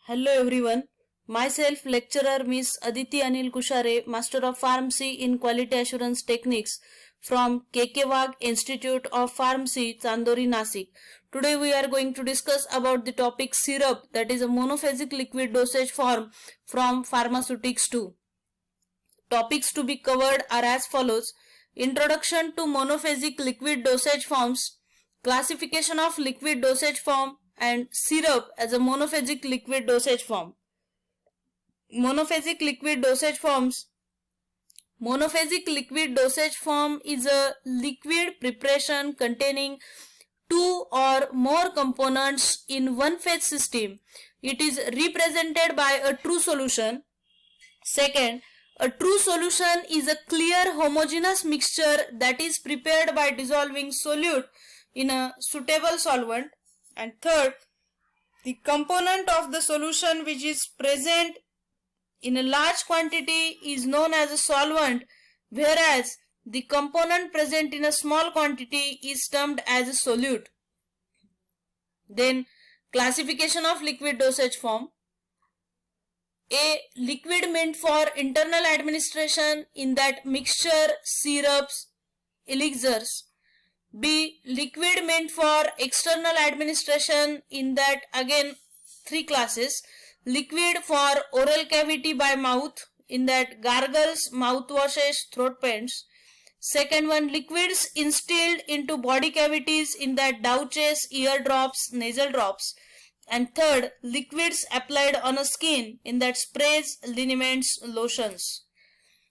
Hello everyone. Myself lecturer Miss Aditi Anil Kushare, Master of Pharmacy in Quality Assurance Techniques from KK Wag Institute of Pharmacy, Chandori, Nasik. Today we are going to discuss about the topic syrup, that is a monophasic liquid dosage form from pharmaceutics 2. Topics to be covered are as follows: introduction to monophasic liquid dosage forms, classification of liquid dosage form, and syrup as a monophasic liquid dosage form. Monophasic liquid dosage forms. Monophasic liquid dosage form is a liquid preparation containing two or more components in one phase system. It is represented by a true solution. Second, a true solution is a clear homogeneous mixture that is prepared by dissolving solute in a suitable solvent. And third, the component of the solution which is present in a large quantity is known as a solvent, whereas the component present in a small quantity is termed as a solute. Then, classification of liquid dosage form. A. Liquid meant for internal administration, in that mixture, syrups, elixirs. B. Liquid meant for external administration, in that again three classes: liquid for oral cavity by mouth, in that gargles, mouthwashes, throat paints. Second one, liquids instilled into body cavities, in that douches, ear drops, nasal drops. And third, liquids applied on a skin, in that sprays, liniments, lotions.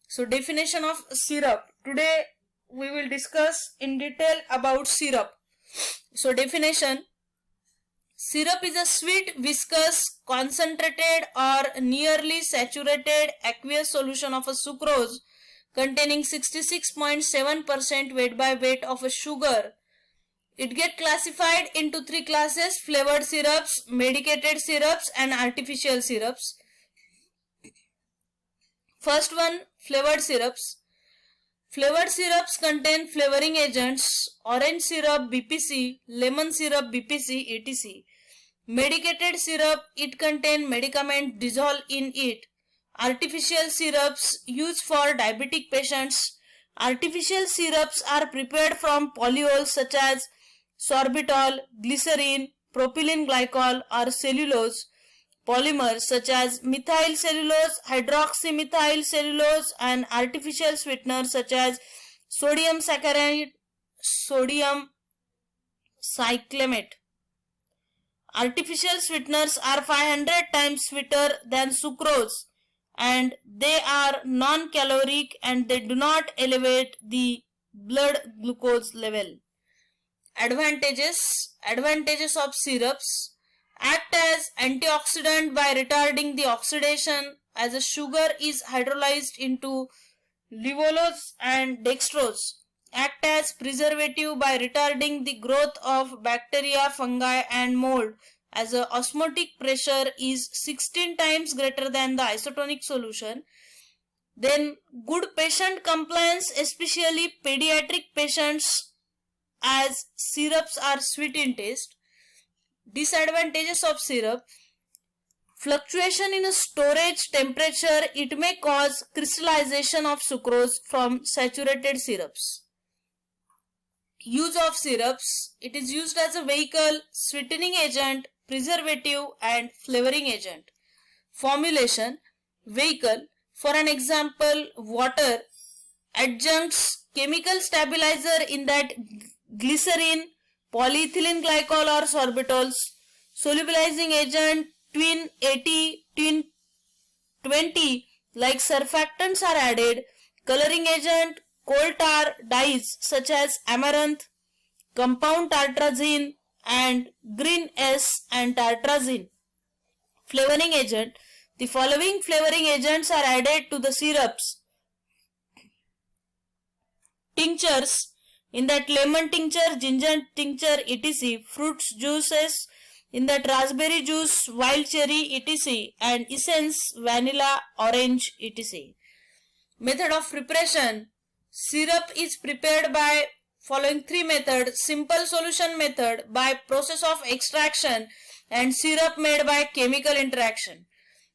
So definition of syrup. Today we will discuss in detail about syrup. So definition: syrup is a sweet, viscous, concentrated or nearly saturated aqueous solution of a sucrose containing 66.7% weight by weight of a sugar. It gets classified into three classes: flavored syrups, medicated syrups, and artificial syrups. First one, flavored syrups. Flavored syrups contain flavoring agents: orange syrup BPC, lemon syrup BPC, etc. Medicated syrup, it contains medicament dissolved in it. Artificial syrups used for diabetic patients. Artificial syrups are prepared from polyols such as sorbitol, glycerin, propylene glycol, or cellulose. Polymers such as methyl cellulose, hydroxymethyl cellulose, and artificial sweeteners such as sodium saccharide, sodium cyclamate. Artificial sweeteners are 500 times sweeter than sucrose, and they are non-caloric and they do not elevate the blood glucose level. Advantages of syrups: act as antioxidant by retarding the oxidation, as a sugar is hydrolyzed into levulose and dextrose. Act as preservative by retarding the growth of bacteria, fungi, and mold, as a osmotic pressure is 16 times greater than the isotonic solution. Then good patient compliance, especially pediatric patients, as syrups are sweet in taste. Disadvantages of syrup: fluctuation in storage temperature, it may cause crystallization of sucrose from saturated syrups. Use of syrups: it is used as a vehicle, sweetening agent, preservative, and flavoring agent. Formulation: vehicle, for an example, water. Adjuncts: chemical stabilizer, in that glycerin, polyethylene glycol, or sorbitols. Solubilizing agent: twin 80, twin 20, like surfactants are added. Coloring agent: coal tar, dyes such as amaranth, compound tartrazine, and green S and tartrazine. Flavoring agent: the following flavoring agents are added to the syrups. Tinctures, in that lemon tincture, ginger tincture, etc. Fruits juices, in that raspberry juice, wild cherry, etc. And essence, vanilla, orange, etc. Method of preparation: syrup is prepared by following three methods. Simple solution method, by process of extraction and syrup made by chemical interaction.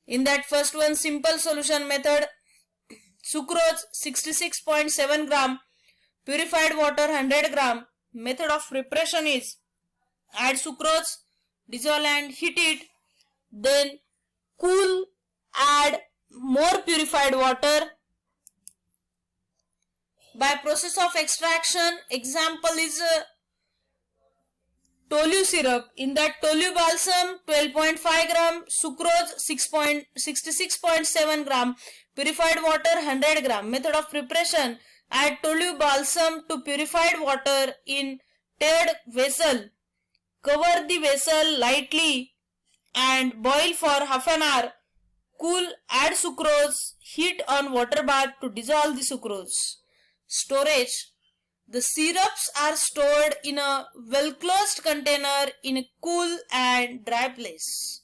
In that first one, simple solution method, sucrose 66.7 gram, purified water 100 gram. Method of preparation is add sucrose, dissolve and heat it, then cool, add more purified water. By process of extraction, example is Tolu syrup. In that Tolu balsam 12.5 gram, sucrose 66.7 gram, purified water 100 gram. Method of preparation, add Tolu balsam to purified water in tiered vessel. Cover the vessel lightly and boil for half an hour. Cool, add sucrose, heat on water bath to dissolve the sucrose. Storage. The syrups are stored in a well-closed container in a cool and dry place.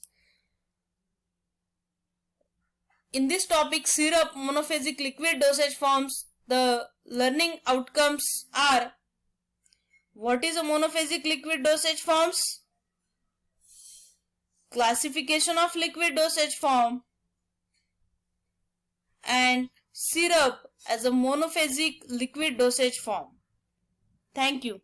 In this topic, syrup monophasic liquid dosage forms, the learning outcomes are: what is a monophasic liquid dosage forms? Classification of liquid dosage form, and syrup as a monophasic liquid dosage form. Thank you.